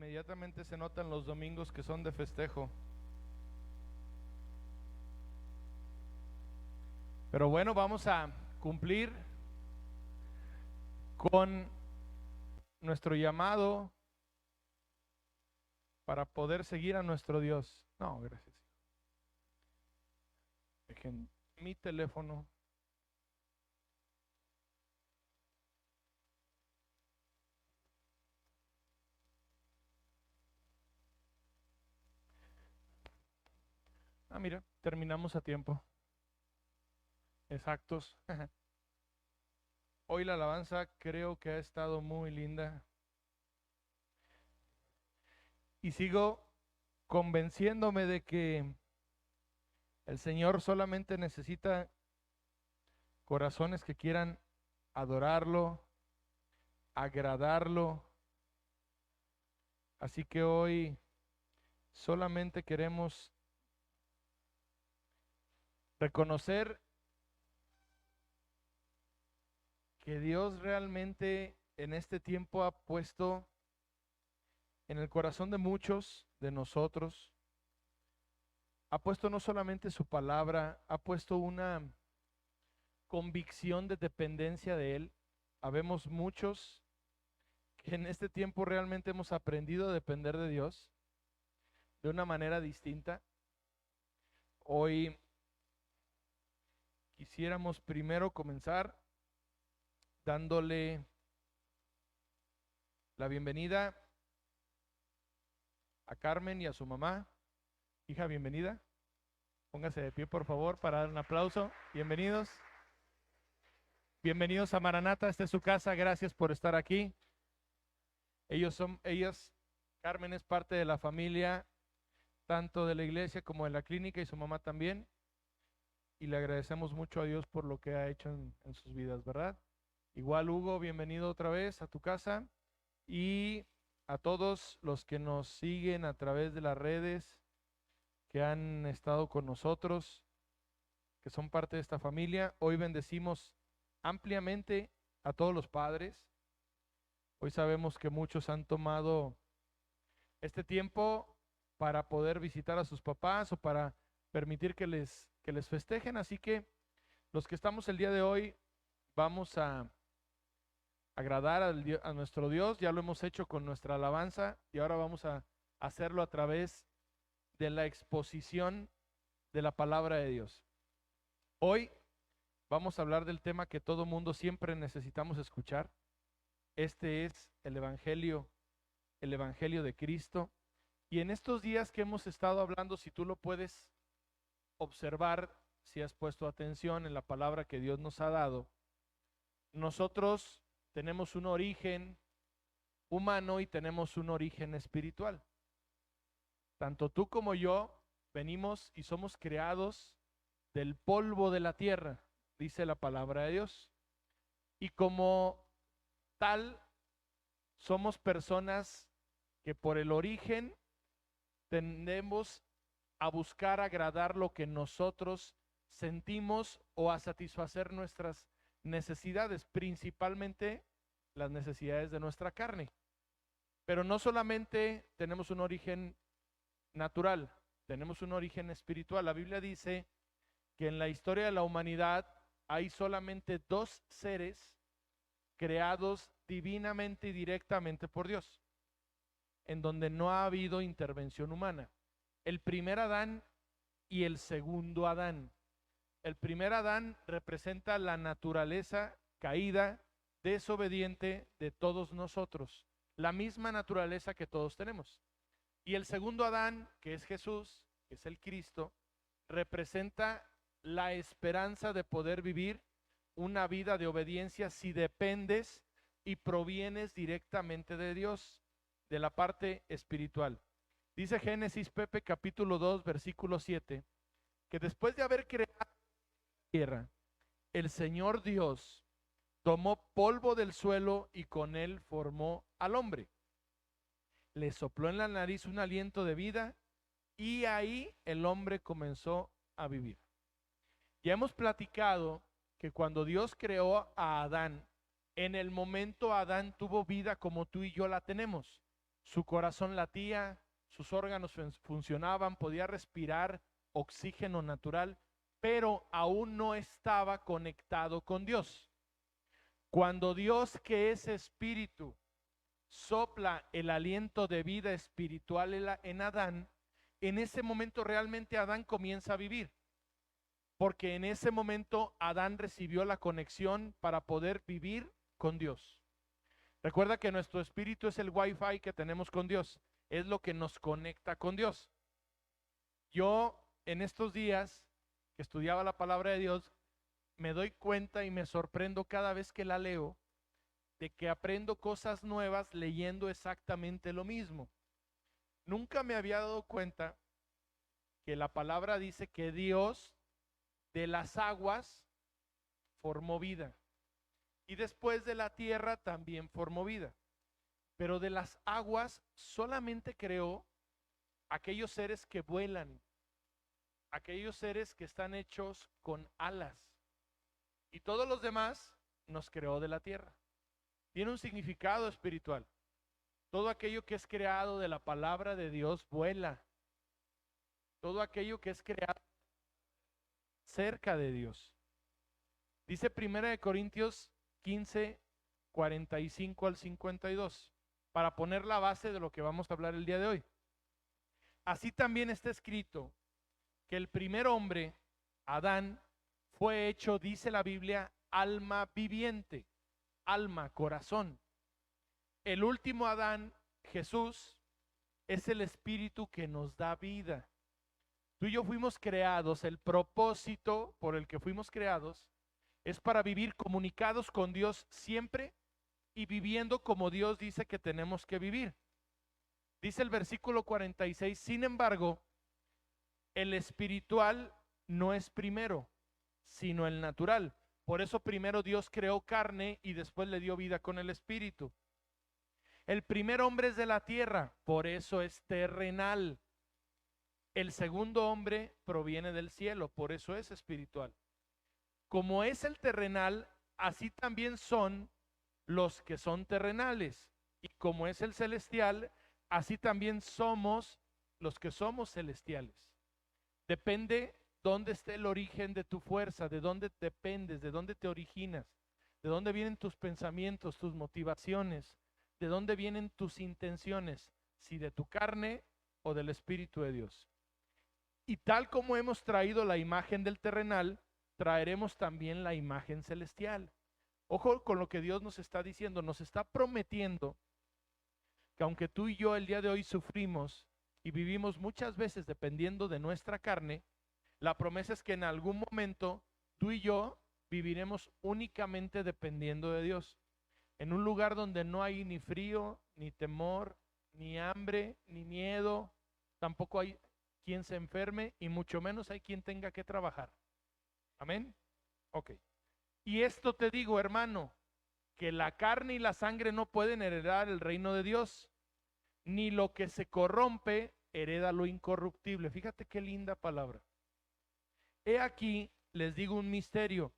Inmediatamente se notan los domingos que son de festejo. Pero bueno, vamos a cumplir con nuestro llamado para poder seguir a nuestro Dios. No, gracias. Dejen mi teléfono. Mira, terminamos a tiempo. Exactos. Hoy la alabanza creo que ha estado muy linda. Y sigo convenciéndome de que el Señor solamente necesita corazones que quieran adorarlo, agradarlo. Así que hoy solamente queremos reconocer que Dios realmente en este tiempo ha puesto en el corazón de muchos de nosotros, ha puesto no solamente su palabra, ha puesto una convicción de dependencia de Él. Habemos muchos que en este tiempo realmente hemos aprendido a depender de Dios de una manera distinta. Hoy quisiéramos primero comenzar dándole la bienvenida a Carmen y a su mamá. Hija, bienvenida. Póngase de pie, por favor, para dar un aplauso. Bienvenidos. Bienvenidos a Maranata, esta es su casa. Gracias por estar aquí. Carmen es parte de la familia, tanto de la iglesia como de la clínica, y su mamá también. Y le agradecemos mucho a Dios por lo que ha hecho en sus vidas, ¿verdad? Igual, Hugo, bienvenido otra vez a tu casa. Y a todos los que nos siguen a través de las redes, que han estado con nosotros, que son parte de esta familia. Hoy bendecimos ampliamente a todos los padres. Hoy sabemos que muchos han tomado este tiempo para poder visitar a sus papás o para permitir que les festejen. Así que los que estamos el día de hoy vamos a agradar a nuestro Dios. Ya lo hemos hecho con nuestra alabanza y ahora vamos a hacerlo a través de la exposición de la palabra de Dios. Hoy vamos a hablar del tema que todo mundo siempre necesitamos escuchar. Este es el Evangelio de Cristo. Y en estos días que hemos estado hablando, si tú lo puedes observar, si has puesto atención en la palabra que Dios nos ha dado, nosotros tenemos un origen humano y tenemos un origen espiritual. Tanto tú como yo venimos y somos creados del polvo de la tierra, dice la palabra de Dios. Y como tal, somos personas que por el origen tendemos a buscar agradar lo que nosotros sentimos o a satisfacer nuestras necesidades, principalmente las necesidades de nuestra carne. Pero no solamente tenemos un origen natural, tenemos un origen espiritual. La Biblia dice que en la historia de la humanidad hay solamente dos seres creados divinamente y directamente por Dios, en donde no ha habido intervención humana. El primer Adán y el segundo Adán. El primer Adán representa la naturaleza caída, desobediente de todos nosotros, la misma naturaleza que todos tenemos. Y el segundo Adán, que es Jesús, que es el Cristo, representa la esperanza de poder vivir una vida de obediencia si dependes y provienes directamente de Dios, de la parte espiritual. Dice Génesis, Pepe, capítulo 2, versículo 7, que después de haber creado la tierra, el Señor Dios tomó polvo del suelo y con él formó al hombre. Le sopló en la nariz un aliento de vida y ahí el hombre comenzó a vivir. Ya hemos platicado que cuando Dios creó a Adán, en el momento Adán tuvo vida como tú y yo la tenemos. Su corazón latía, sus órganos funcionaban, podía respirar oxígeno natural, pero aún no estaba conectado con Dios. Cuando Dios, que es espíritu, sopla el aliento de vida espiritual en Adán, en ese momento realmente Adán comienza a vivir, porque en ese momento Adán recibió la conexión para poder vivir con Dios. Recuerda que nuestro espíritu es el Wi-Fi que tenemos con Dios, es lo que nos conecta con Dios. Yo en estos días que estudiaba la palabra de Dios, me doy cuenta y me sorprendo cada vez que la leo, de que aprendo cosas nuevas leyendo exactamente lo mismo. Nunca me había dado cuenta que la palabra dice que Dios de las aguas formó vida y después de la tierra también formó vida, pero de las aguas solamente creó aquellos seres que vuelan, aquellos seres que están hechos con alas, y todos los demás nos creó de la tierra. Tiene un significado espiritual. Todo aquello que es creado de la palabra de Dios vuela. Todo aquello que es creado cerca de Dios. Dice 1 Corintios 15, 45 al 52, para poner la base de lo que vamos a hablar el día de hoy. Así también está escrito que el primer hombre, Adán, fue hecho, dice la Biblia, alma viviente, alma, corazón. El último Adán, Jesús, es el espíritu que nos da vida. Tú y yo fuimos creados, el propósito por el que fuimos creados es para vivir comunicados con Dios siempre y viviendo como Dios dice que tenemos que vivir. Dice el versículo 46, sin embargo, el espiritual no es primero, sino el natural. Por eso primero Dios creó carne y después le dio vida con el espíritu. El primer hombre es de la tierra, por eso es terrenal. El segundo hombre proviene del cielo, por eso es espiritual. Como es el terrenal, así también son los que son terrenales. Y como es el celestial, así también somos los que somos celestiales. Depende dónde esté el origen de tu fuerza, de dónde dependes, de dónde te originas, de dónde vienen tus pensamientos, tus motivaciones, de dónde vienen tus intenciones, si de tu carne o del Espíritu de Dios. Y tal como hemos traído la imagen del terrenal, traeremos también la imagen celestial. Ojo con lo que Dios nos está diciendo, nos está prometiendo que aunque tú y yo el día de hoy sufrimos y vivimos muchas veces dependiendo de nuestra carne, la promesa es que en algún momento tú y yo viviremos únicamente dependiendo de Dios, en un lugar donde no hay ni frío, ni temor, ni hambre, ni miedo, tampoco hay quien se enferme y mucho menos hay quien tenga que trabajar. Amén. Ok. Y esto te digo, hermano, que la carne y la sangre no pueden heredar el reino de Dios, ni lo que se corrompe hereda lo incorruptible. Fíjate qué linda palabra. He aquí, les digo un misterio,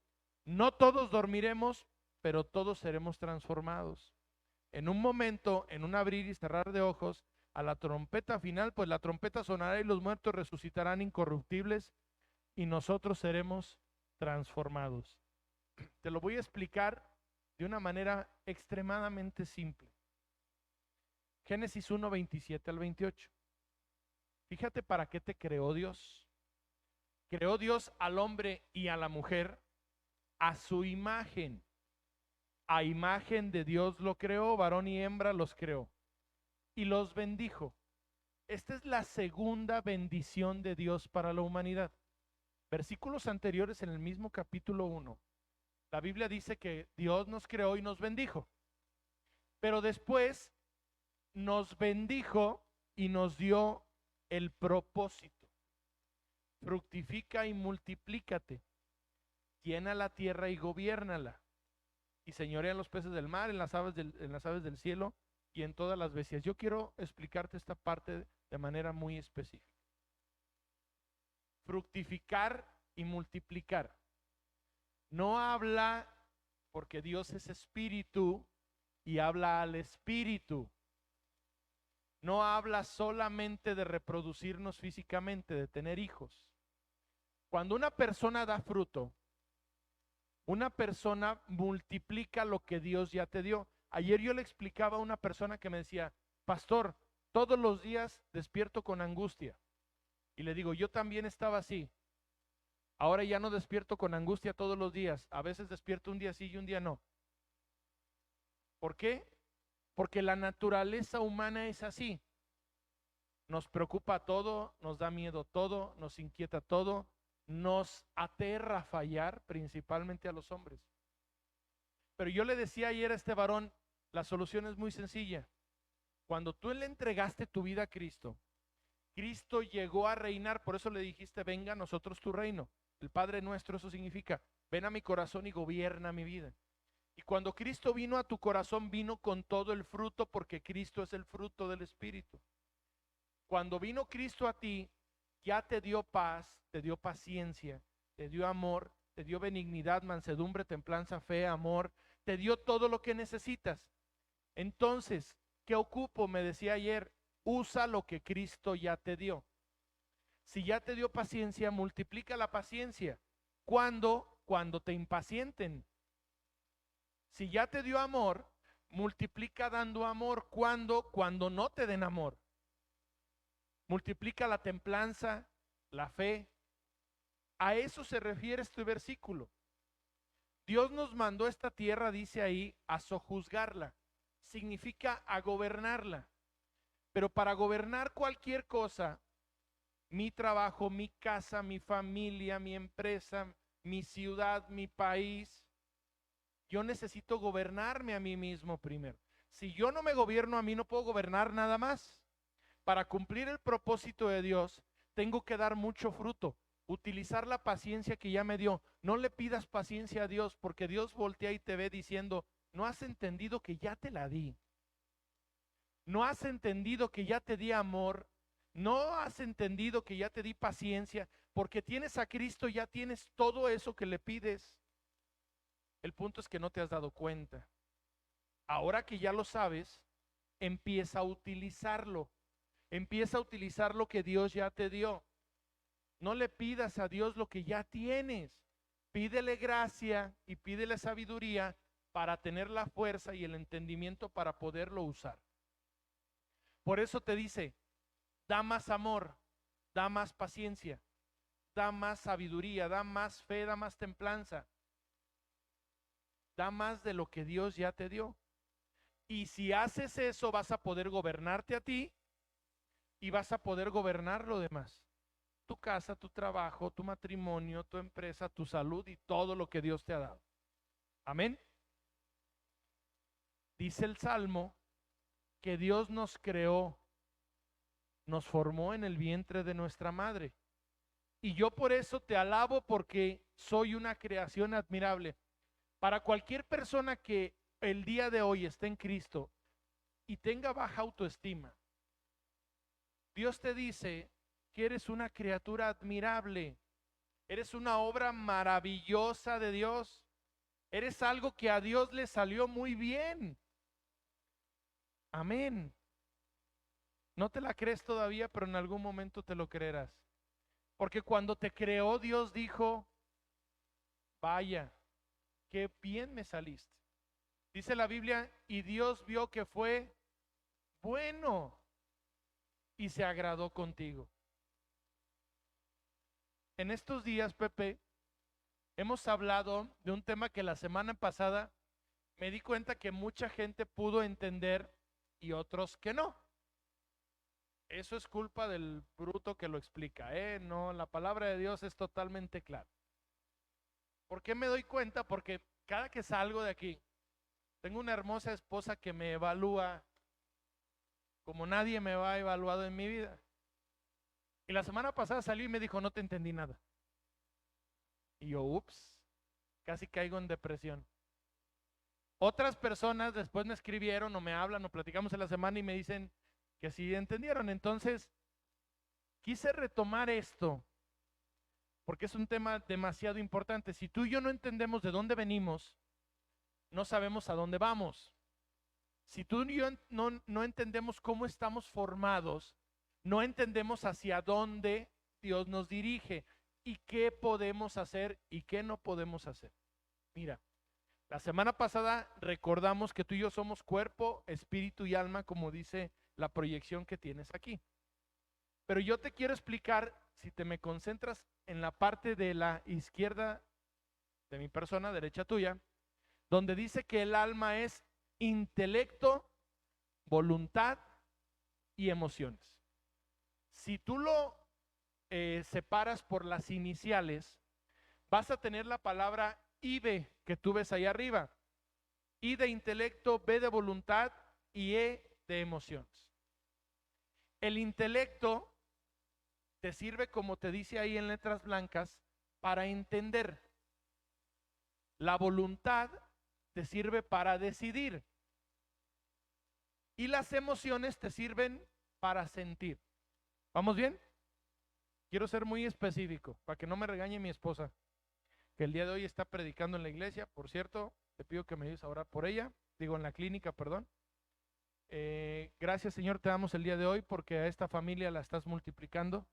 no todos dormiremos, pero todos seremos transformados. En un momento, en un abrir y cerrar de ojos, a la trompeta final, pues la trompeta sonará y los muertos resucitarán incorruptibles y nosotros seremos transformados. Te lo voy a explicar de una manera extremadamente simple. Génesis 1, 27 al 28. Fíjate para qué te creó Dios. Creó Dios al hombre y a la mujer a su imagen. A imagen de Dios lo creó, varón y hembra los creó. Y los bendijo. Esta es la segunda bendición de Dios para la humanidad. Versículos anteriores en el mismo capítulo 1. La Biblia dice que Dios nos creó y nos bendijo. Pero después nos bendijo y nos dio el propósito. Fructifica y multiplícate. Llena la tierra y gobiérnala. Y señorea en los peces del mar, en las aves del cielo y en todas las bestias. Yo quiero explicarte esta parte de manera muy específica. Fructificar y multiplicar. No habla, porque Dios es espíritu y habla al espíritu. no habla solamente de reproducirnos físicamente, de tener hijos. Cuando una persona da fruto, una persona multiplica lo que Dios ya te dio. Ayer yo le explicaba a una persona que me decía, pastor, todos los días despierto con angustia. Y le digo, yo también estaba así. Ahora ya no despierto con angustia todos los días. A veces despierto un día sí y un día no. ¿Por qué? Porque la naturaleza humana es así. Nos preocupa todo, nos da miedo todo, nos inquieta todo, nos aterra fallar, principalmente a los hombres. Pero yo le decía ayer a este varón, la solución es muy sencilla. Cuando tú le entregaste tu vida a Cristo, Cristo llegó a reinar, por eso le dijiste, venga a nosotros tu reino. El Padre nuestro, eso significa, ven a mi corazón y gobierna mi vida. Y cuando Cristo vino a tu corazón, vino con todo el fruto, porque Cristo es el fruto del Espíritu. Cuando vino Cristo a ti, ya te dio paz, te dio paciencia, te dio amor, te dio benignidad, mansedumbre, templanza, fe, amor, te dio todo lo que necesitas. Entonces, ¿qué ocupo? Me decía ayer, usa lo que Cristo ya te dio. Si ya te dio paciencia, multiplica la paciencia. ¿Cuándo? Cuando te impacienten. Si ya te dio amor, multiplica dando amor. ¿Cuándo? Cuando no te den amor. Multiplica la templanza, la fe. A eso se refiere este versículo. Dios nos mandó a esta tierra, dice ahí, a sojuzgarla. Significa a gobernarla. Pero para gobernar cualquier cosa, mi trabajo, mi casa, mi familia, mi empresa, mi ciudad, mi país, yo necesito gobernarme a mí mismo primero. Si yo no me gobierno a mí, no puedo gobernar nada más. Para cumplir el propósito de Dios, tengo que dar mucho fruto, utilizar la paciencia que ya me dio. No le pidas paciencia a Dios, porque Dios voltea y te ve diciendo, no has entendido que ya te la di. No has entendido que ya te di amor. No has entendido que ya te di paciencia. Porque tienes a Cristo, ya tienes todo eso que le pides. El punto es que no te has dado cuenta. Ahora que ya lo sabes, empieza a utilizarlo. Empieza a utilizar lo que Dios ya te dio. No le pidas a Dios lo que ya tienes. Pídele gracia y pídele sabiduría para tener la fuerza y el entendimiento para poderlo usar. Por eso te dice, da más amor, da más paciencia, da más sabiduría, da más fe, da más templanza. Da más de lo que Dios ya te dio. Y si haces eso, vas a poder gobernarte a ti y vas a poder gobernar lo demás. Tu casa, tu trabajo, tu matrimonio, tu empresa, tu salud y todo lo que Dios te ha dado. Amén. Dice el Salmo que Dios nos creó, nos formó en el vientre de nuestra madre. Y yo por eso te alabo, porque soy una creación admirable. Para cualquier persona que el día de hoy esté en Cristo y tenga baja autoestima, Dios te dice que eres una criatura admirable, eres una obra maravillosa de Dios, eres algo que a Dios le salió muy bien. Amén. No te la crees todavía, pero en algún momento te lo creerás. Porque cuando te creó, Dios dijo, vaya, qué bien me saliste. Dice la Biblia, y Dios vio que fue bueno y se agradó contigo. En estos días, Pepe, hemos hablado de un tema que la semana pasada me di cuenta que mucha gente pudo entender y otros que no. Eso es culpa del bruto que lo explica, No, la palabra de Dios es totalmente clara. ¿Por qué me doy cuenta? Porque cada que salgo de aquí, tengo una hermosa esposa que me evalúa como nadie me ha evaluado en mi vida. Y la semana pasada salió y me dijo, no te entendí nada. Y yo, ups, casi caigo en depresión. Otras personas después me escribieron o me hablan o platicamos en la semana y me dicen que sí entendieron. Entonces, quise retomar esto porque es un tema demasiado importante. Si tú y yo no entendemos de dónde venimos, no sabemos a dónde vamos. Si tú y yo no entendemos cómo estamos formados, no entendemos hacia dónde Dios nos dirige y qué podemos hacer y qué no podemos hacer. Mira, la semana pasada recordamos que tú y yo somos cuerpo, espíritu y alma, como dice la proyección que tienes aquí. Pero yo te quiero explicar, si te me concentras en la parte de la izquierda de mi persona, derecha tuya, donde dice que el alma es intelecto, voluntad y emociones. Si tú lo separas por las iniciales, vas a tener la palabra IB que tú ves ahí arriba. I de intelecto, B de voluntad y E de emociones. El intelecto te sirve, como te dice ahí en letras blancas, para entender. La voluntad te sirve para decidir. Y las emociones te sirven para sentir. ¿Vamos bien? Quiero ser muy específico, para que no me regañe mi esposa, que el día de hoy está predicando en la iglesia. Por cierto, te pido que me ayudes a orar por ella. Digo, en la clínica, perdón. Gracias, Señor, te damos el día de hoy porque a esta familia la estás multiplicando.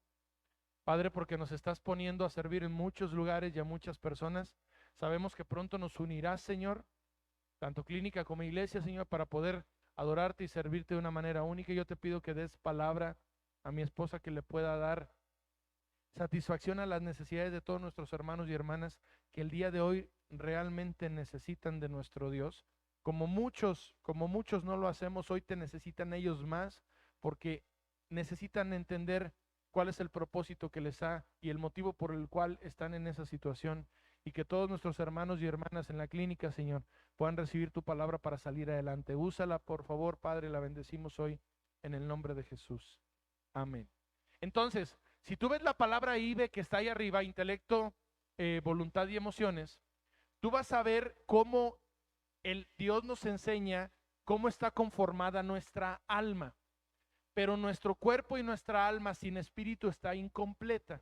Padre, porque nos estás poniendo a servir en muchos lugares y a muchas personas. Sabemos que pronto nos unirás, Señor, tanto clínica como iglesia, Señor, para poder adorarte y servirte de una manera única. Yo te pido que des palabra a mi esposa que le pueda dar satisfacción a las necesidades de todos nuestros hermanos y hermanas que el día de hoy realmente necesitan de nuestro Dios. Como muchos no lo hacemos, hoy te necesitan ellos más, porque necesitan entender cuál es el propósito que les ha y el motivo por el cual están en esa situación, y que todos nuestros hermanos y hermanas en la clínica, Señor, puedan recibir tu palabra para salir adelante. Úsala, por favor, Padre, la bendecimos hoy en el nombre de Jesús. Amén. Entonces, si tú ves la palabra IBE que está ahí arriba, intelecto, voluntad y emociones, tú vas a ver cómo Dios nos enseña cómo está conformada nuestra alma. Pero nuestro cuerpo y nuestra alma sin espíritu está incompleta.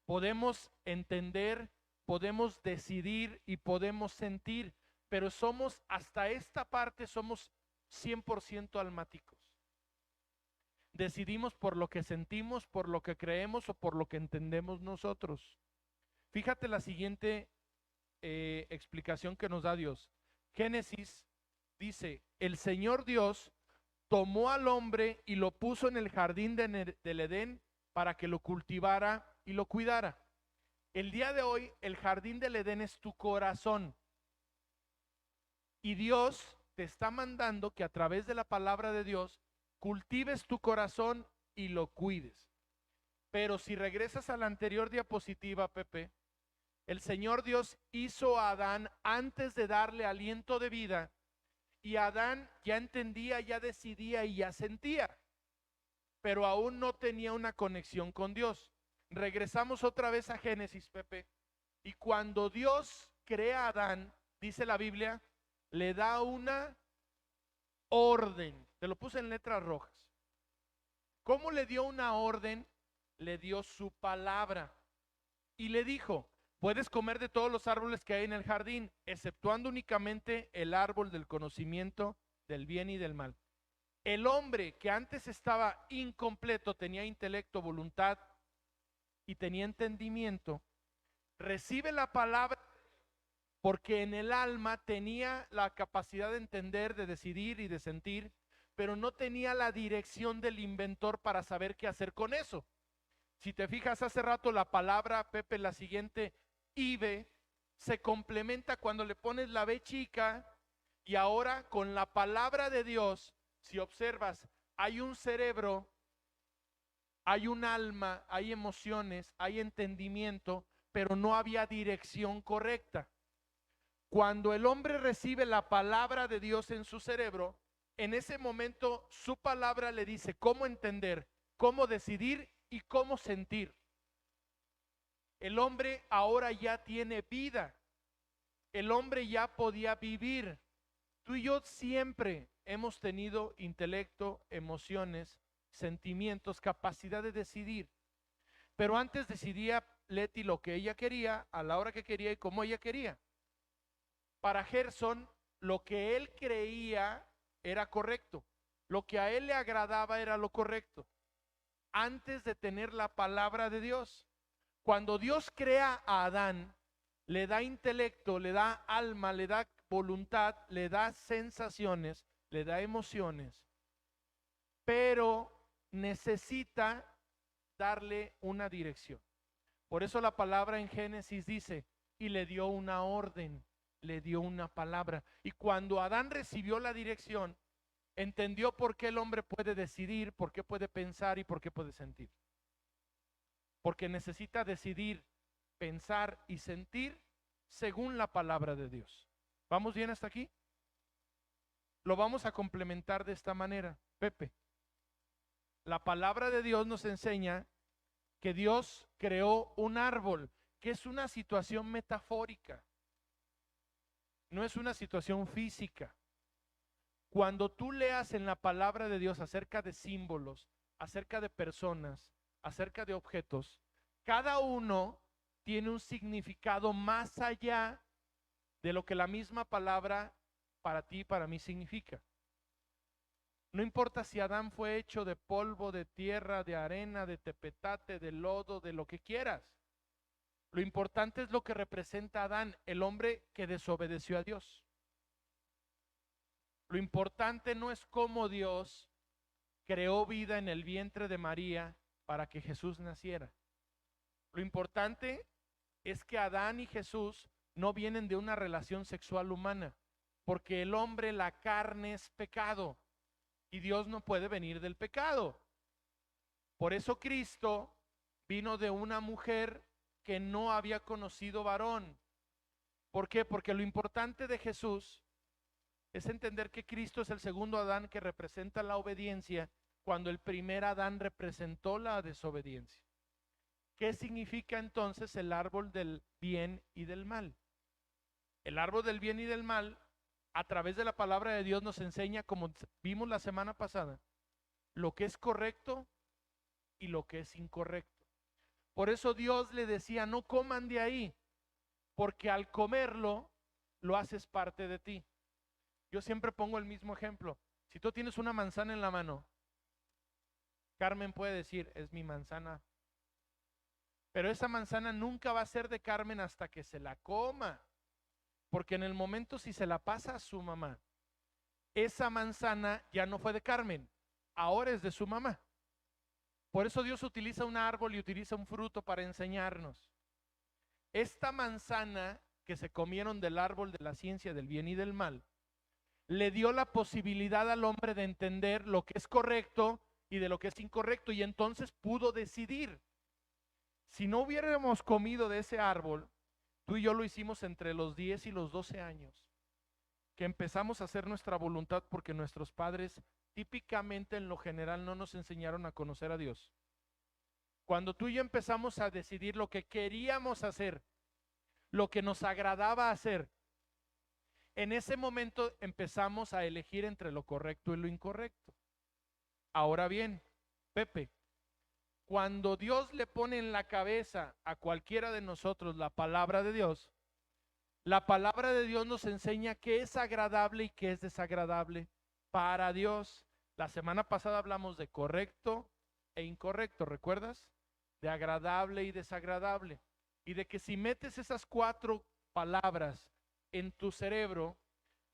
Podemos entender, podemos decidir y podemos sentir, pero somos, hasta esta parte, somos 100% almáticos. Decidimos por lo que sentimos, por lo que creemos o por lo que entendemos nosotros. Fíjate la siguiente explicación que nos da Dios. Génesis dice, el Señor Dios tomó al hombre y lo puso en el jardín del Edén para que lo cultivara y lo cuidara. El día de hoy, el jardín del Edén es tu corazón. Y Dios te está mandando que a través de la palabra de Dios cultives tu corazón y lo cuides. Pero si regresas a la anterior diapositiva, Pepe, el Señor Dios hizo a Adán antes de darle aliento de vida, y Adán ya entendía, ya decidía y ya sentía, pero aún no tenía una conexión con Dios. Regresamos otra vez a Génesis, Pepe, y cuando Dios crea a Adán, dice la Biblia, le da una orden. Te lo puse en letras rojas. ¿Cómo le dio una orden? Le dio su palabra y le dijo, puedes comer de todos los árboles que hay en el jardín, exceptuando únicamente el árbol del conocimiento del bien y del mal. El hombre que antes estaba incompleto, tenía intelecto, voluntad y tenía entendimiento, recibe la palabra porque en el alma tenía la capacidad de entender, de decidir y de sentir, pero no tenía la dirección del inventor para saber qué hacer con eso. Si te fijas hace rato, la palabra, Pepe, la siguiente, IBE, se complementa cuando le pones la B chica, y ahora con la palabra de Dios, si observas, hay un cerebro, hay un alma, hay emociones, hay entendimiento, pero no había dirección correcta. Cuando el hombre recibe la palabra de Dios en su cerebro, en ese momento su palabra le dice cómo entender, cómo decidir y cómo sentir. El hombre ahora ya tiene vida. El hombre ya podía vivir. Tú y yo siempre hemos tenido intelecto, emociones, sentimientos, capacidad de decidir. Pero antes decidía Leti lo que ella quería, a la hora que quería y como ella quería. Para Gerson, lo que él creía era correcto. Lo que a él le agradaba era lo correcto. Antes de tener la palabra de Dios. Cuando Dios crea a Adán, le da intelecto, le da alma, le da voluntad, le da sensaciones, le da emociones, pero necesita darle una dirección. Por eso la palabra en Génesis dice, y le dio una orden, le dio una palabra. Y cuando Adán recibió la dirección, entendió por qué el hombre puede decidir, por qué puede pensar y por qué puede sentir. Porque necesita decidir, pensar y sentir según la palabra de Dios. ¿Vamos bien hasta aquí? Lo vamos a complementar de esta manera, Pepe. La palabra de Dios nos enseña que Dios creó un árbol, que es una situación metafórica, no es una situación física. Cuando tú leas en la palabra de Dios acerca de símbolos, acerca de personas, acerca de objetos, cada uno tiene un significado más allá de lo que la misma palabra para ti y para mí significa. No importa si Adán fue hecho de polvo, de tierra, de arena, de tepetate, de lodo, de lo que quieras. Lo importante es lo que representa Adán, el hombre que desobedeció a Dios. Lo importante no es cómo Dios creó vida en el vientre de María para que Jesús naciera. Lo importante es que Adán y Jesús no vienen de una relación sexual humana, porque el hombre, la carne es pecado y Dios no puede venir del pecado. Por eso Cristo vino de una mujer que no había conocido varón. ¿Por qué? Porque lo importante de Jesús es entender que Cristo es el segundo Adán que representa la obediencia, cuando el primer Adán representó la desobediencia. ¿Qué significa entonces el árbol del bien y del mal? El árbol del bien y del mal, a través de la palabra de Dios, nos enseña, como vimos la semana pasada, lo que es correcto y lo que es incorrecto. Por eso Dios le decía, no coman de ahí, porque al comerlo, lo haces parte de ti. Yo siempre pongo el mismo ejemplo. Si tú tienes una manzana en la mano, Carmen puede decir, es mi manzana. Pero esa manzana nunca va a ser de Carmen hasta que se la coma. Porque en el momento si se la pasa a su mamá, esa manzana ya no fue de Carmen, ahora es de su mamá. Por eso Dios utiliza un árbol y utiliza un fruto para enseñarnos. Esta manzana que se comieron del árbol de la ciencia del bien y del mal, le dio la posibilidad al hombre de entender lo que es correcto y de lo que es incorrecto, y entonces pudo decidir. Si no hubiéramos comido de ese árbol, tú y yo lo hicimos entre los 10 y los 12 años, que empezamos a hacer nuestra voluntad porque nuestros padres típicamente en lo general no nos enseñaron a conocer a Dios. Cuando tú y yo empezamos a decidir lo que queríamos hacer, lo que nos agradaba hacer, en ese momento empezamos a elegir entre lo correcto y lo incorrecto. Ahora bien, Pepe, cuando Dios le pone en la cabeza a cualquiera de nosotros la palabra de Dios, la palabra de Dios nos enseña qué es agradable y qué es desagradable para Dios. La semana pasada hablamos de correcto e incorrecto, ¿recuerdas? De agradable y desagradable. Y de que si metes esas 4 palabras en tu cerebro,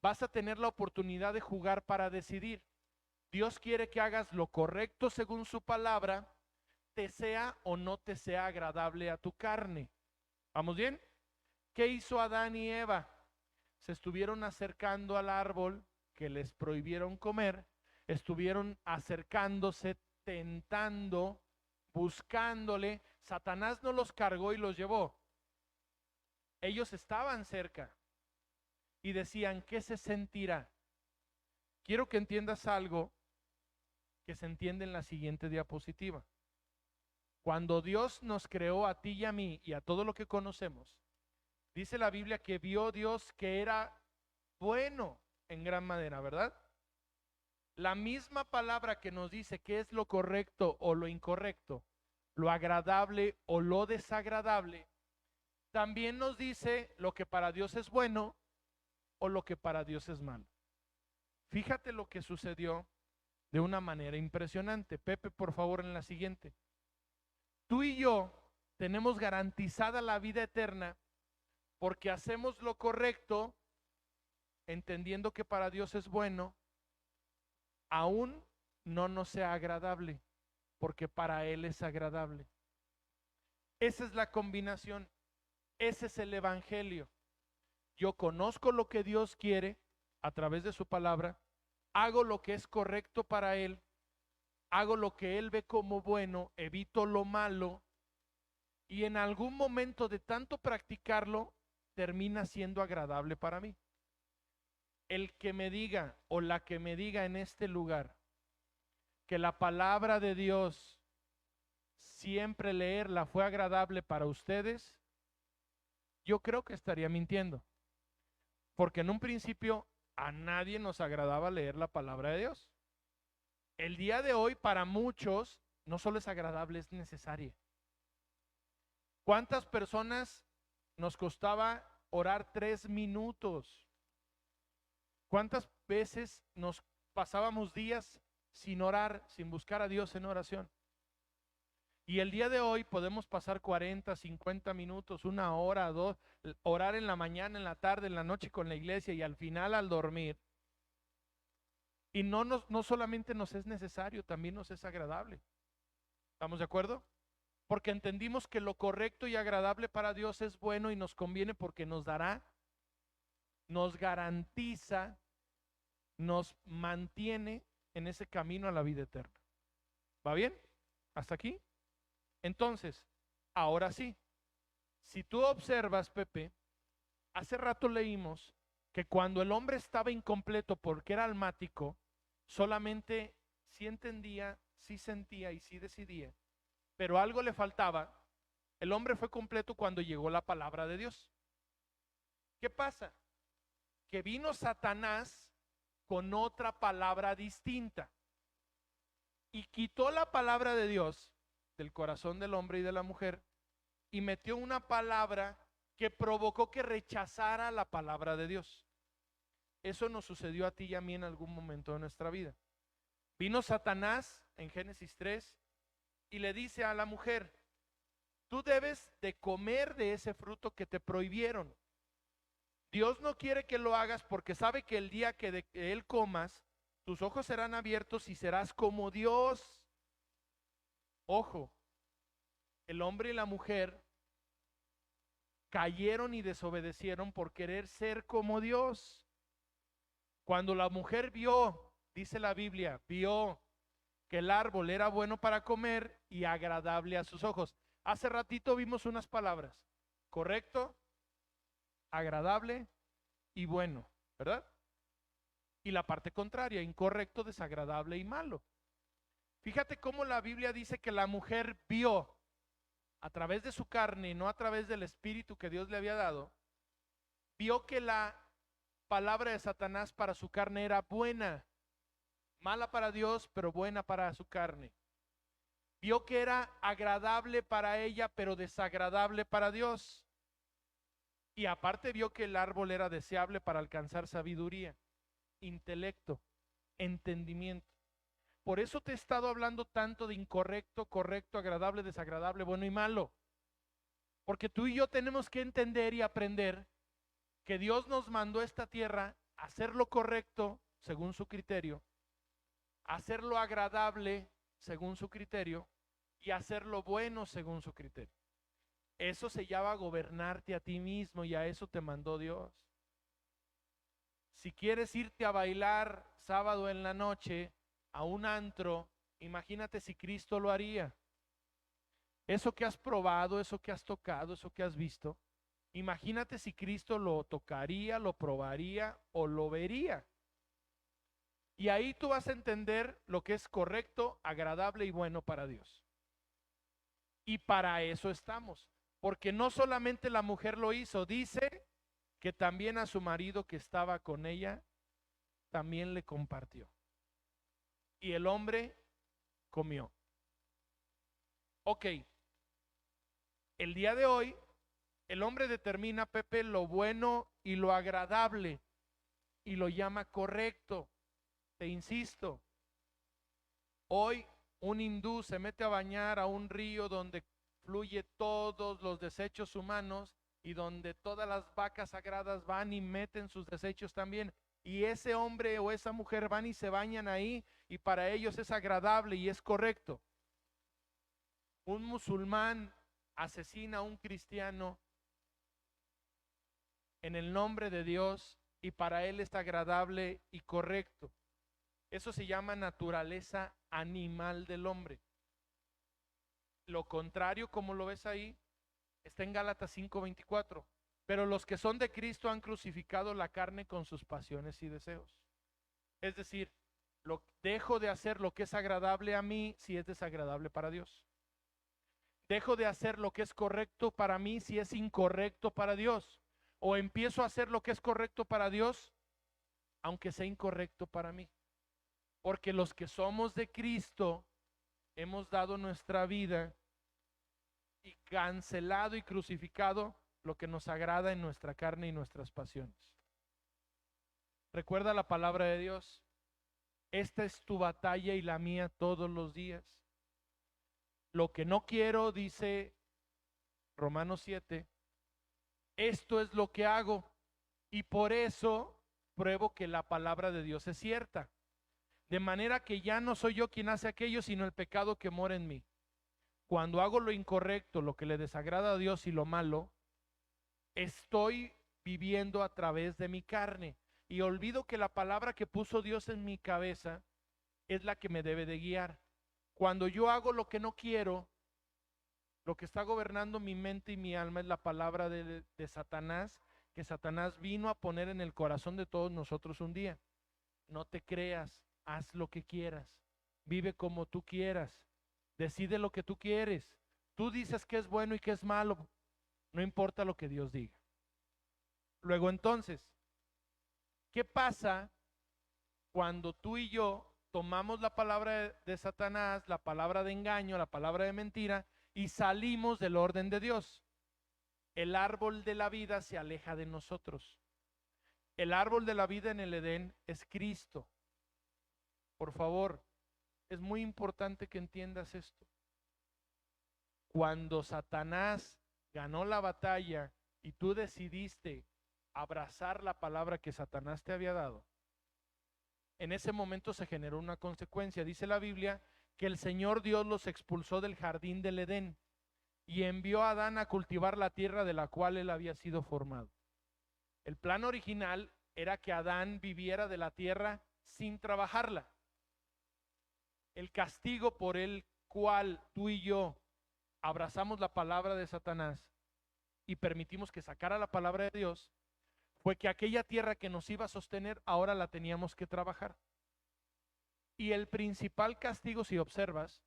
vas a tener la oportunidad de jugar para decidir. Dios quiere que hagas lo correcto según su palabra, te sea o no te sea agradable a tu carne. ¿Vamos bien? ¿Qué hizo Adán y Eva? Se estuvieron acercando al árbol que les prohibieron comer, estuvieron acercándose, tentando, buscándole. Satanás no los cargó y los llevó. Ellos estaban cerca y decían, ¿qué se sentirá? Quiero que entiendas algo que se entiende en la siguiente diapositiva. Cuando Dios nos creó a ti y a mí y a todo lo que conocemos, dice la Biblia que vio Dios que era bueno en gran manera, ¿verdad? La misma palabra que nos dice qué es lo correcto o lo incorrecto, lo agradable o lo desagradable, también nos dice lo que para Dios es bueno o lo que para Dios es malo. Fíjate lo que sucedió de una manera impresionante. Pepe, por favor, en la siguiente. Tú y yo tenemos garantizada la vida eterna porque hacemos lo correcto, entendiendo que para Dios es bueno, aún no nos sea agradable, porque para Él es agradable. Esa es la combinación, ese es el evangelio. Yo conozco lo que Dios quiere a través de su palabra, hago lo que es correcto para Él, hago lo que Él ve como bueno, evito lo malo, y en algún momento de tanto practicarlo, termina siendo agradable para mí. El que me diga o la que me diga en este lugar que la palabra de Dios siempre leerla fue agradable para ustedes, yo creo que estaría mintiendo. Porque en un principio a nadie nos agradaba leer la palabra de Dios. El día de hoy para muchos no solo es agradable, es necesaria. ¿Cuántas personas nos costaba orar 3 minutos? ¿Cuántas veces nos pasábamos días sin orar, sin buscar a Dios en oración? Y el día de hoy podemos pasar 40, 50 minutos, 1 hora, 2, orar en la mañana, en la tarde, en la noche con la iglesia y al final al dormir. Y no solamente nos es necesario, también nos es agradable. ¿Estamos de acuerdo? Porque entendimos que lo correcto y agradable para Dios es bueno y nos conviene porque nos dará, nos garantiza, nos mantiene en ese camino a la vida eterna. ¿Va bien? ¿Hasta aquí? Entonces, ahora sí, si tú observas, Pepe, hace rato leímos que cuando el hombre estaba incompleto porque era almático, solamente sí entendía, sí sentía y sí decidía, pero algo le faltaba. El hombre fue completo cuando llegó la palabra de Dios. ¿Qué pasa? Que vino Satanás con otra palabra distinta y quitó la palabra de Dios del corazón del hombre y de la mujer y metió una palabra que provocó que rechazara la palabra de Dios. Eso nos sucedió a ti y a mí en algún momento de nuestra vida. Vino Satanás en Génesis 3 y le dice a la mujer: tú debes de comer de ese fruto que te prohibieron. Dios no quiere que lo hagas porque sabe que el día que de él comas, tus ojos serán abiertos y serás como Dios. Ojo, el hombre y la mujer cayeron y desobedecieron por querer ser como Dios. Cuando la mujer vio, dice la Biblia, vio que el árbol era bueno para comer y agradable a sus ojos. Hace ratito vimos unas palabras: correcto, agradable y bueno, ¿verdad? Y la parte contraria, incorrecto, desagradable y malo. Fíjate cómo la Biblia dice que la mujer vio a través de su carne y no a través del espíritu que Dios le había dado, vio que la palabra de Satanás para su carne era buena, mala para Dios, pero buena para su carne. Vio que era agradable para ella, pero desagradable para Dios. Y aparte vio que el árbol era deseable para alcanzar sabiduría, intelecto, entendimiento. Por eso te he estado hablando tanto de incorrecto, correcto, agradable, desagradable, bueno y malo. Porque tú y yo tenemos que entender y aprender que Dios nos mandó a esta tierra a hacer lo correcto según su criterio, a hacer lo agradable según su criterio y a hacer lo bueno según su criterio. Eso se llama gobernarte a ti mismo y a eso te mandó Dios. Si quieres irte a bailar sábado en la noche a un antro, imagínate si Cristo lo haría. Eso que has probado, eso que has tocado, eso que has visto, imagínate si Cristo lo tocaría, lo probaría o lo vería. Y ahí tú vas a entender lo que es correcto, agradable y bueno para Dios. Y para eso estamos. Porque no solamente la mujer lo hizo, dice que también a su marido que estaba con ella, también le compartió. Y el hombre comió. Ok, el día de hoy, el hombre determina, Pepe, lo bueno y lo agradable y lo llama correcto. Te insisto, hoy un hindú se mete a bañar a un río donde fluye todos los desechos humanos y donde todas las vacas sagradas van y meten sus desechos también. Y ese hombre o esa mujer van y se bañan ahí y para ellos es agradable y es correcto. Un musulmán asesina a un cristiano en el nombre de Dios y para él es agradable y correcto. Eso se llama naturaleza animal del hombre. Lo contrario, como lo ves ahí, está en Gálatas 5:24. Pero los que son de Cristo han crucificado la carne con sus pasiones y deseos. Es decir, dejo de hacer lo que es agradable a mí si es desagradable para Dios. Dejo de hacer lo que es correcto para mí si es incorrecto para Dios. O empiezo a hacer lo que es correcto para Dios, aunque sea incorrecto para mí. Porque los que somos de Cristo hemos dado nuestra vida y cancelado y crucificado lo que nos agrada en nuestra carne y nuestras pasiones. Recuerda la palabra de Dios. Esta es tu batalla y la mía todos los días. Lo que no quiero, dice Romanos 7, esto es lo que hago y por eso pruebo que la palabra de Dios es cierta. De manera que ya no soy yo quien hace aquello, sino el pecado que mora en mí. Cuando hago lo incorrecto, lo que le desagrada a Dios y lo malo, estoy viviendo a través de mi carne y olvido que la palabra que puso Dios en mi cabeza es la que me debe de guiar. Cuando yo hago lo que no quiero, lo que está gobernando mi mente y mi alma es la palabra de Satanás, que Satanás vino a poner en el corazón de todos nosotros un día. No te creas, haz lo que quieras, vive como tú quieras, decide lo que tú quieres. Tú dices que es bueno y que es malo, no importa lo que Dios diga. Luego entonces, ¿qué pasa cuando tú y yo tomamos la palabra de Satanás, la palabra de engaño, la palabra de mentira y salimos del orden de Dios? El árbol de la vida se aleja de nosotros. El árbol de la vida en el Edén es Cristo. Por favor, es muy importante que entiendas esto. Cuando Satanás ganó la batalla y tú decidiste abrazar la palabra que Satanás te había dado, en ese momento se generó una consecuencia. Dice la Biblia que el Señor Dios los expulsó del jardín del Edén y envió a Adán a cultivar la tierra de la cual él había sido formado. El plan original era que Adán viviera de la tierra sin trabajarla. El castigo por el cual tú y yo abrazamos la palabra de Satanás y permitimos que sacara la palabra de Dios fue que aquella tierra que nos iba a sostener ahora la teníamos que trabajar. Y el principal castigo, si observas,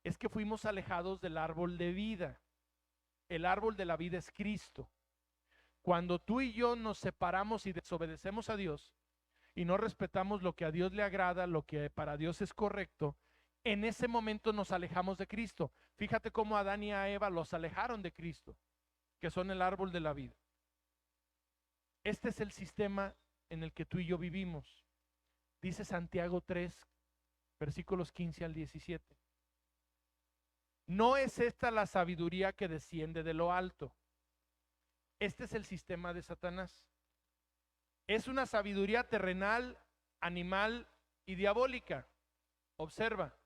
es que fuimos alejados del árbol de vida. El árbol de la vida es Cristo. Cuando tú y yo nos separamos y desobedecemos a Dios y no respetamos lo que a Dios le agrada, lo que para Dios es correcto, en ese momento nos alejamos de Cristo. Fíjate cómo a Adán y a Eva los alejaron de Cristo, que son el árbol de la vida. Este es el sistema en el que tú y yo vivimos. Dice Santiago 3, versículos 15 al 17. No es esta la sabiduría que desciende de lo alto. Este es el sistema de Satanás. Es una sabiduría terrenal, animal y diabólica. Observa,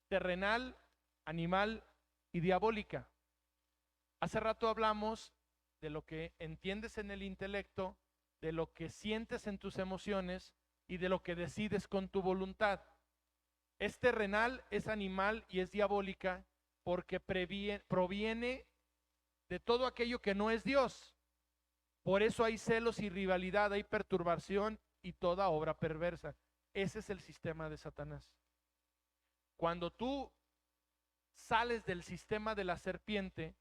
terrenal, animal y diabólica. Hace rato hablamos de lo que entiendes en el intelecto, de lo que sientes en tus emociones y de lo que decides con tu voluntad. Es terrenal, es animal y es diabólica porque proviene de todo aquello que no es Dios. Por eso hay celos y rivalidad, hay perturbación y toda obra perversa. Ese es el sistema de Satanás. Cuando tú sales del sistema de la serpiente,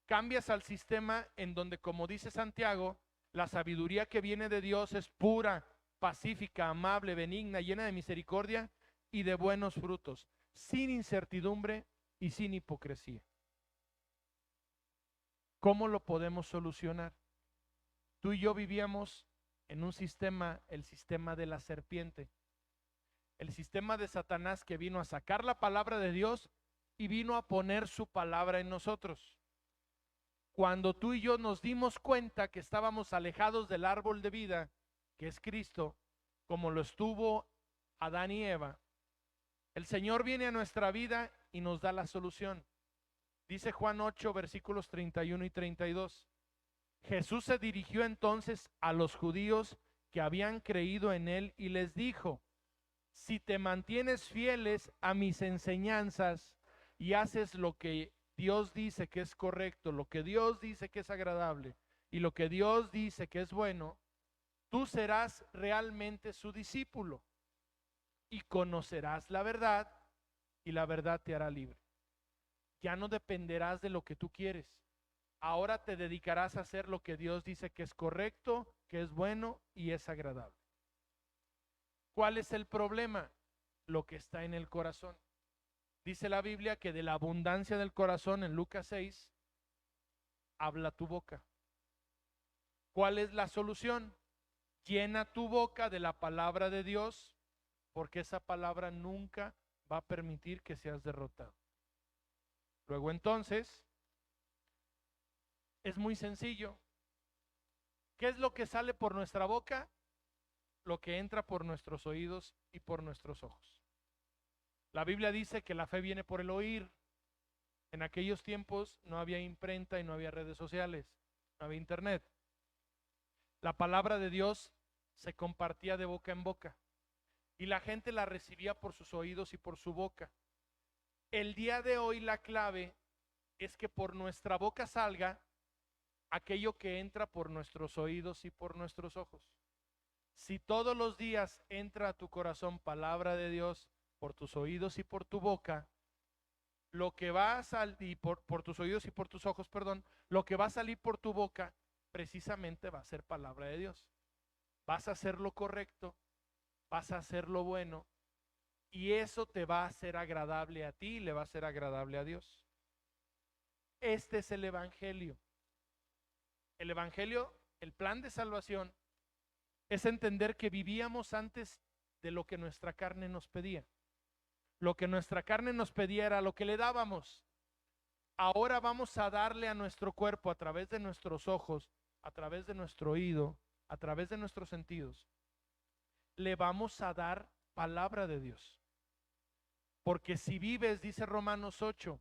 cambias al sistema en donde, como dice Santiago, la sabiduría que viene de Dios es pura, pacífica, amable, benigna, llena de misericordia y de buenos frutos, sin incertidumbre y sin hipocresía. ¿Cómo lo podemos solucionar? Tú y yo vivíamos en un sistema, el sistema de la serpiente. El sistema de Satanás que vino a sacar la palabra de Dios y vino a poner su palabra en nosotros. Cuando tú y yo nos dimos cuenta que estábamos alejados del árbol de vida, que es Cristo, como lo estuvo Adán y Eva, el Señor viene a nuestra vida y nos da la solución. Dice Juan 8, versículos 31 y 32. Jesús se dirigió entonces a los judíos que habían creído en él y les dijo: si te mantienes fieles a mis enseñanzas y haces lo que Dios dice que es correcto, lo que Dios dice que es agradable y lo que Dios dice que es bueno, tú serás realmente su discípulo y conocerás la verdad y la verdad te hará libre. Ya no dependerás de lo que tú quieres. Ahora te dedicarás a hacer lo que Dios dice que es correcto, que es bueno y es agradable. ¿Cuál es el problema? Lo que está en el corazón. Dice la Biblia que de la abundancia del corazón, en Lucas 6, habla tu boca. ¿Cuál es la solución? Llena tu boca de la palabra de Dios, porque esa palabra nunca va a permitir que seas derrotado. Luego entonces, es muy sencillo. ¿Qué es lo que sale por nuestra boca? Lo que entra por nuestros oídos y por nuestros ojos. La Biblia dice que la fe viene por el oír. En aquellos tiempos no había imprenta y no había redes sociales, no había internet. La palabra de Dios se compartía de boca en boca y la gente la recibía por sus oídos y por su boca. El día de hoy la clave es que por nuestra boca salga aquello que entra por nuestros oídos y por nuestros ojos. Si todos los días entra a tu corazón palabra de Dios por tus oídos y por tu boca, lo que va a salir por tus oídos y por tus ojos, perdón, lo que va a salir por tu boca precisamente va a ser palabra de Dios. Vas a hacer lo correcto, vas a hacer lo bueno y eso te va a hacer agradable a ti y le va a ser agradable a Dios. Este es el Evangelio. El Evangelio, el plan de salvación, es entender que vivíamos antes de lo que nuestra carne nos pedía. Lo que nuestra carne nos pedía era lo que le dábamos. Ahora vamos a darle a nuestro cuerpo a través de nuestros ojos, a través de nuestro oído, a través de nuestros sentidos. Le vamos a dar palabra de Dios. Porque si vives, dice Romanos 8,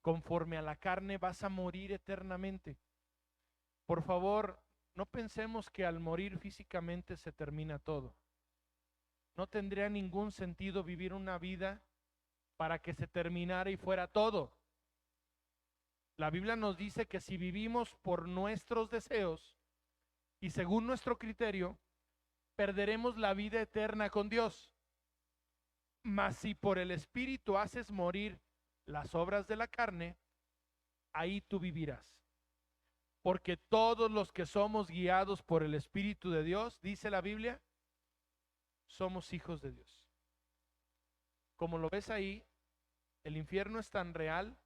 conforme a la carne vas a morir eternamente. Por favor, no pensemos que al morir físicamente se termina todo. No tendría ningún sentido vivir una vida para que se terminara y fuera todo. La Biblia nos dice que si vivimos por nuestros deseos y según nuestro criterio, perderemos la vida eterna con Dios. Mas si por el Espíritu haces morir las obras de la carne, ahí tú vivirás. Porque todos los que somos guiados por el Espíritu de Dios, dice la Biblia, somos hijos de Dios. Como lo ves ahí, el infierno es tan real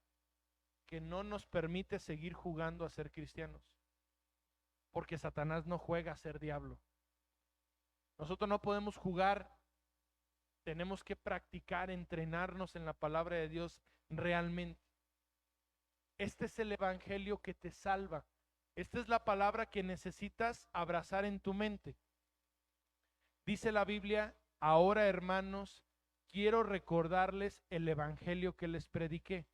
que no nos permite seguir jugando a ser cristianos. Porque Satanás no juega a ser diablo. Nosotros no podemos jugar, tenemos que practicar, entrenarnos en la palabra de Dios realmente. Este es el Evangelio que te salva. Esta es la palabra que necesitas abrazar en tu mente. Dice la Biblia, ahora hermanos, quiero recordarles el Evangelio que les prediqué,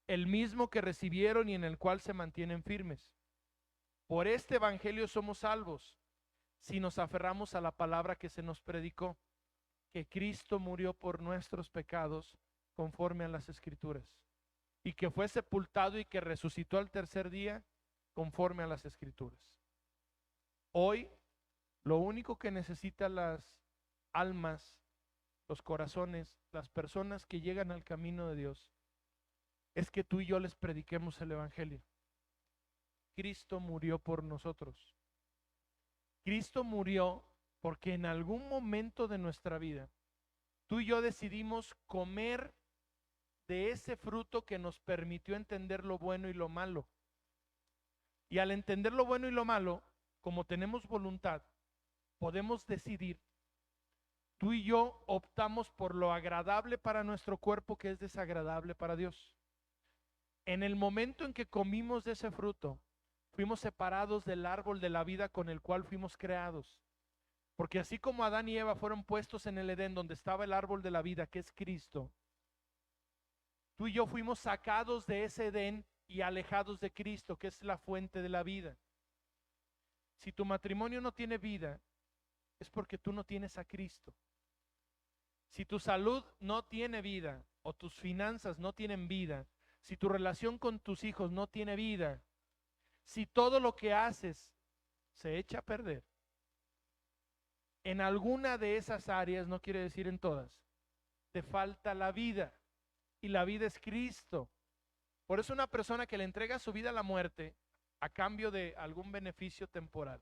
el mismo que recibieron y en el cual se mantienen firmes. Por este Evangelio somos salvos, si nos aferramos a la palabra que se nos predicó, que Cristo murió por nuestros pecados conforme a las Escrituras, y que fue sepultado y que resucitó al tercer día conforme a las Escrituras. Hoy, lo único que necesitan las almas, los corazones, las personas que llegan al camino de Dios, es que tú y yo les prediquemos el Evangelio. Cristo murió por nosotros. Cristo murió porque en algún momento de nuestra vida, tú y yo decidimos comer de ese fruto que nos permitió entender lo bueno y lo malo. Y al entender lo bueno y lo malo, como tenemos voluntad, podemos decidir Tú y yo optamos por lo agradable para nuestro cuerpo que es desagradable para Dios. En el momento en que comimos de ese fruto, fuimos separados del árbol de la vida con el cual fuimos creados. Porque así como Adán y Eva fueron puestos en el Edén donde estaba el árbol de la vida, que es Cristo, tú y yo fuimos sacados de ese Edén y alejados de Cristo, que es la fuente de la vida. Si tu matrimonio no tiene vida, es porque tú no tienes a Cristo. Si tu salud no tiene vida o tus finanzas no tienen vida, si tu relación con tus hijos no tiene vida, si todo lo que haces se echa a perder, en alguna de esas áreas, no quiere decir en todas, te falta la vida. Y la vida es Cristo. Por eso una persona que le entrega su vida a la muerte a cambio de algún beneficio temporal,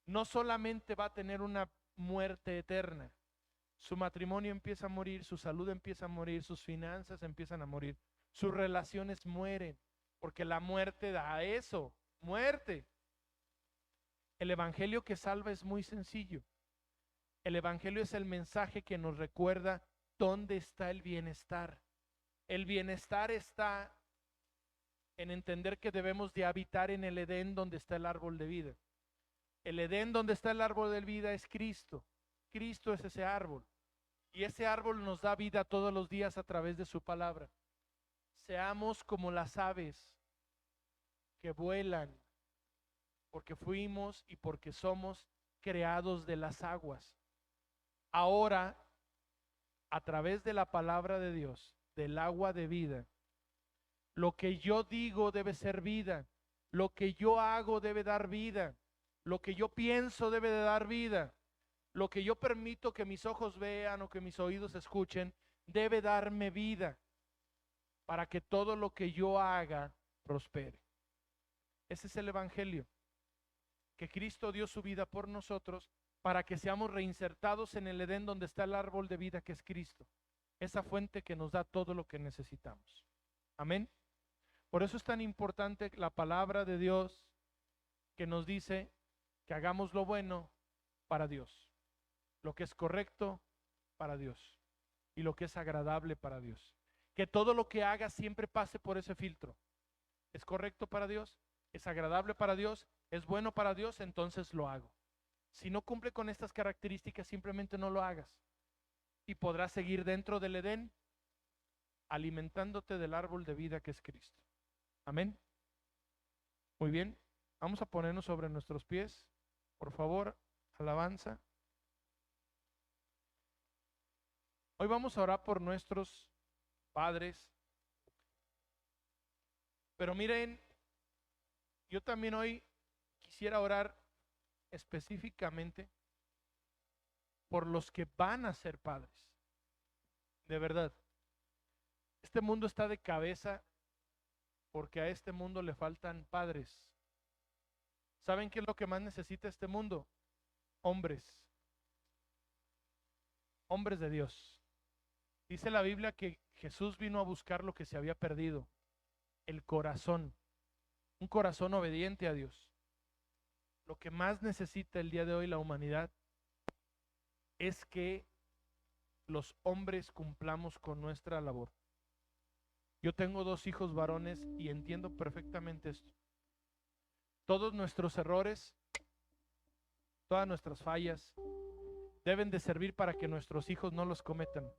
no solamente va a tener una muerte eterna, su matrimonio empieza a morir, su salud empieza a morir, sus finanzas empiezan a morir, sus relaciones mueren, porque la muerte da eso, muerte. El evangelio que salva es muy sencillo. El evangelio es el mensaje que nos recuerda dónde está el bienestar. El bienestar está en entender que debemos de habitar en el Edén donde está el árbol de vida. El Edén donde está el árbol de vida es Cristo. Cristo es ese árbol. Y ese árbol nos da vida todos los días a través de su palabra. Seamos como las aves que vuelan, porque fuimos y porque somos creados de las aguas. Ahora, a través de la palabra de Dios, del agua de vida, lo que yo digo debe ser vida, lo que yo hago debe dar vida, lo que yo pienso debe de dar vida, lo que yo permito que mis ojos vean o que mis oídos escuchen debe darme vida para que todo lo que yo haga prospere. Ese es el evangelio, que Cristo dio su vida por nosotros para que seamos reinsertados en el Edén donde está el árbol de vida que es Cristo, esa fuente que nos da todo lo que necesitamos. Amén. Por eso es tan importante la palabra de Dios que nos dice que hagamos lo bueno para Dios, lo que es correcto para Dios y lo que es agradable para Dios. Que todo lo que haga siempre pase por ese filtro. ¿Es correcto para Dios? ¿Es agradable para Dios? ¿Es bueno para Dios? Entonces lo hago. Si no cumple con estas características, simplemente no lo hagas. Y podrás seguir dentro del Edén alimentándote del árbol de vida que es Cristo. Amén. Muy bien. Vamos a ponernos sobre nuestros pies. Por favor, alabanza. Hoy vamos a orar por nuestros padres. Pero miren, yo también hoy quisiera orar específicamente por los que van a ser padres. De verdad. Este mundo está de cabeza porque a este mundo le faltan padres. ¿Saben qué es lo que más necesita este mundo? Hombres. Hombres de Dios. Dice la Biblia que Jesús vino a buscar lo que se había perdido. El corazón. Un corazón obediente a Dios. Lo que más necesita el día de hoy la humanidad es que los hombres cumplamos con nuestra labor. Yo tengo 2 hijos varones y entiendo perfectamente esto. Todos nuestros errores, todas nuestras fallas, deben de servir para que nuestros hijos no los cometan.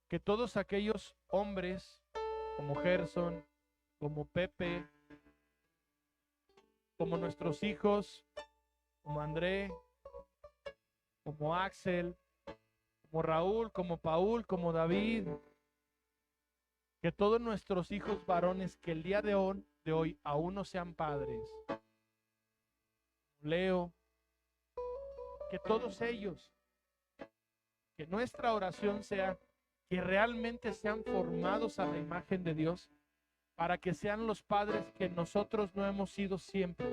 Que todos aquellos hombres, como Gerson, como Pepe, como nuestros hijos, como André, como Axel, como Raúl, como Paul, como David, que todos nuestros hijos varones que el día de hoy aún no sean padres, Leo, que todos ellos, que nuestra oración sea que realmente sean formados a la imagen de Dios, para que sean los padres que nosotros no hemos sido siempre,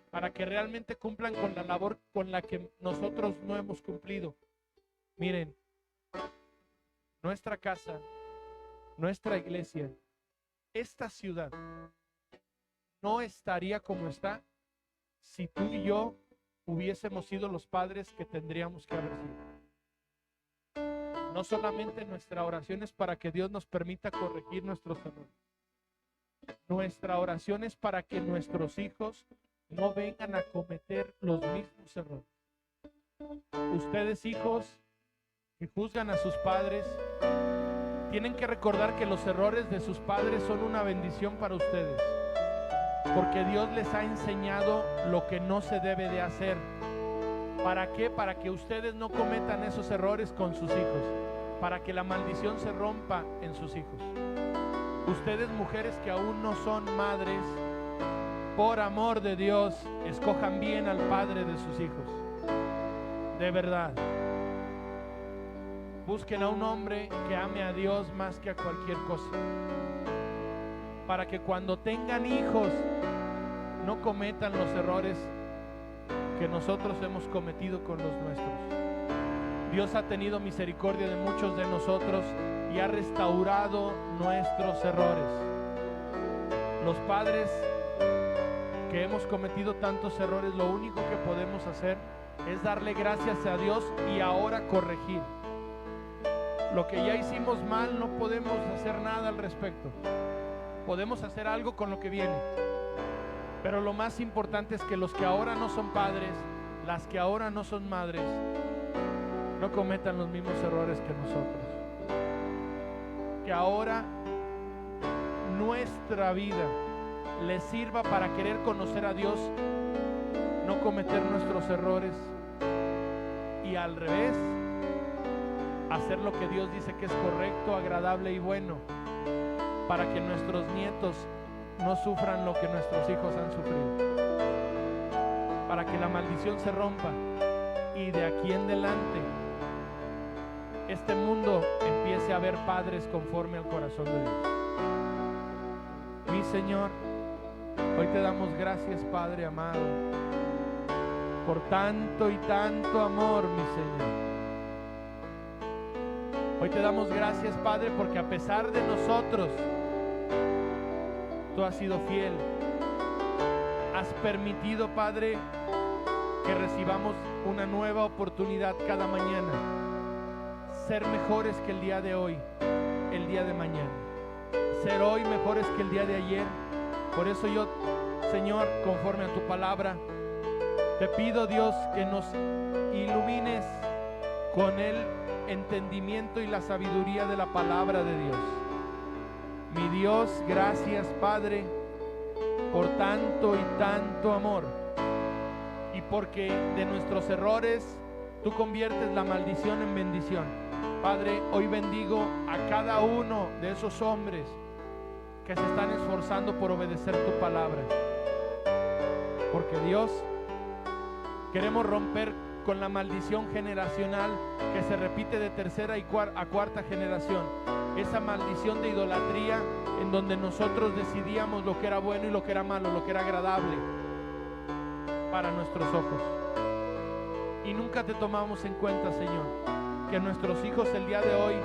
para que realmente cumplan con la labor con la que nosotros no hemos cumplido. Miren, nuestra casa, nuestra iglesia, esta ciudad no estaría como está si tú y yo hubiésemos sido los padres que tendríamos que haber sido. No solamente nuestra oración es para que Dios nos permita corregir nuestros errores. Nuestra oración es para que nuestros hijos no vengan a cometer los mismos errores. Ustedes, hijos que juzgan a sus padres, tienen que recordar que los errores de sus padres son una bendición para ustedes, porque Dios les ha enseñado lo que no se debe de hacer. ¿Para qué? Para que ustedes no cometan esos errores con sus hijos, para que la maldición se rompa en sus hijos. Ustedes, mujeres que aún no son madres, por amor de Dios, escojan bien al padre de sus hijos. De verdad. Busquen a un hombre que ame a Dios más que a cualquier cosa, para que cuando tengan hijos no cometan los errores que nosotros hemos cometido con los nuestros. Dios ha tenido misericordia de muchos de nosotros y ha restaurado nuestros errores. Los padres que hemos cometido tantos errores, lo único que podemos hacer es darle gracias a Dios y ahora corregir. Lo que ya hicimos mal no podemos hacer nada al respecto. Podemos hacer algo con lo que viene. Pero lo más importante es que los que ahora no son padres, las que ahora no son madres, no cometan los mismos errores que nosotros. Que ahora nuestra vida les sirva para querer conocer a Dios, no cometer nuestros errores y al revés, hacer lo que Dios dice que es correcto, agradable y bueno, para que nuestros nietos no sufran lo que nuestros hijos han sufrido, para que la maldición se rompa y de aquí en adelante este mundo empiece a ver padres conforme al corazón de Dios. Mi Señor, hoy te damos gracias, Padre amado, por tanto y tanto amor, mi Señor. Hoy te damos gracias, Padre, porque a pesar de nosotros, tú has sido fiel. Has permitido, Padre, que recibamos una nueva oportunidad cada mañana. Ser mejores que el día de hoy, el día de mañana. Ser hoy mejores que el día de ayer. Por eso yo, Señor, conforme a tu palabra, te pido, Dios, que nos ilumines con el entendimiento y la sabiduría de la palabra de Dios. Mi Dios, gracias, Padre, por tanto y tanto amor, y porque de nuestros errores tú conviertes la maldición en bendición. Padre, hoy bendigo a cada uno de esos hombres que se están esforzando por obedecer tu palabra, porque Dios, queremos romper con la maldición generacional que se repite de tercera a cuarta generación. Esa maldición de idolatría en donde nosotros decidíamos lo que era bueno y lo que era malo, lo que era agradable para nuestros ojos. Y nunca te tomamos en cuenta, Señor, que nuestros hijos el día de hoy,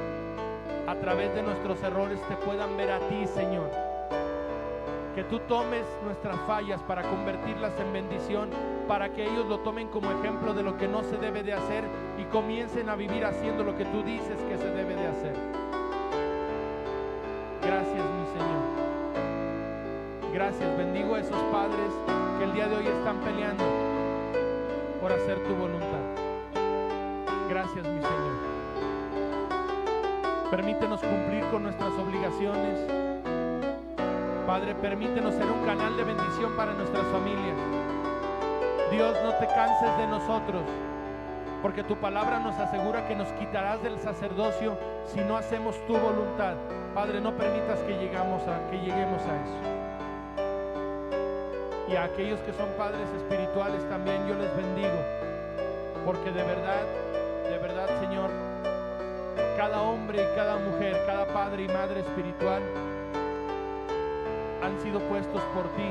a través de nuestros errores, te puedan ver a ti, Señor. Que tú tomes nuestras fallas para convertirlas en bendición, para que ellos lo tomen como ejemplo de lo que no se debe de hacer y comiencen a vivir haciendo lo que tú dices que se debe de hacer. Gracias, mi Señor. Gracias, bendigo a esos padres que el día de hoy están peleando por hacer tu voluntad. Gracias, mi Señor. Permítenos cumplir con nuestras obligaciones. Padre, permítenos ser un canal de bendición para nuestras familias. Dios, no te canses de nosotros, porque tu palabra nos asegura que nos quitarás del sacerdocio si no hacemos tu voluntad. Padre, no permitas que lleguemos a eso. Y a aquellos que son padres espirituales también yo les bendigo, porque de verdad, Señor, cada hombre y cada mujer, cada padre y madre espiritual han sido puestos por ti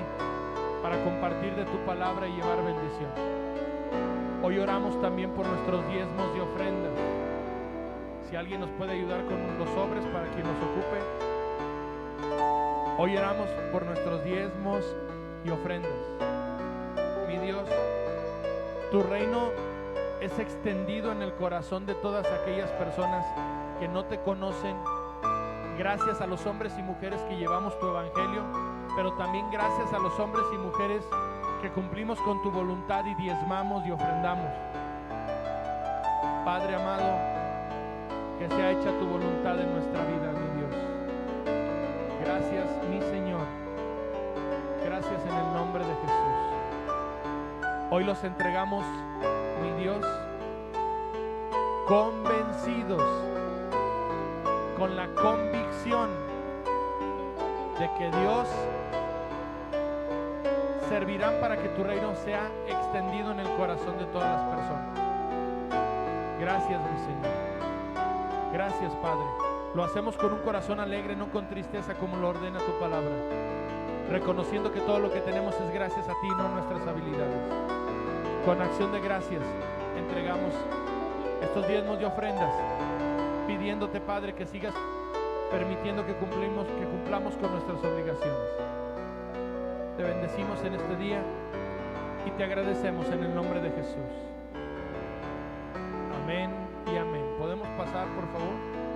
para compartir de tu palabra y llevar bendición. Hoy oramos también por nuestros diezmos y ofrendas. Si alguien nos puede ayudar con los sobres para quien nos ocupe. Hoy oramos por nuestros diezmos y ofrendas. Mi Dios, tu reino es extendido en el corazón de todas aquellas personas que no te conocen. Gracias a los hombres y mujeres que llevamos tu evangelio, pero también gracias a los hombres y mujeres que cumplimos con tu voluntad y diezmamos y ofrendamos. Padre amado, que sea hecha tu voluntad en nuestra vida, mi Dios. Gracias, mi Señor. Gracias en el nombre de Jesús. Hoy los entregamos, mi Dios, convencidos, con la convicción de que Dios servirán para que tu reino sea extendido en el corazón de todas las personas. Gracias, mi Señor. Gracias, Padre. Lo hacemos con un corazón alegre, no con tristeza, como lo ordena tu palabra, reconociendo que todo lo que tenemos es gracias a ti, no nuestras habilidades. Con acción de gracias entregamos estos diezmos y ofrendas, pidiéndote, Padre, que sigas permitiendo que cumplamos con nuestras obligaciones. Te bendecimos en este día y te agradecemos en el nombre de Jesús. Amén y amén. ¿Podemos pasar, por favor?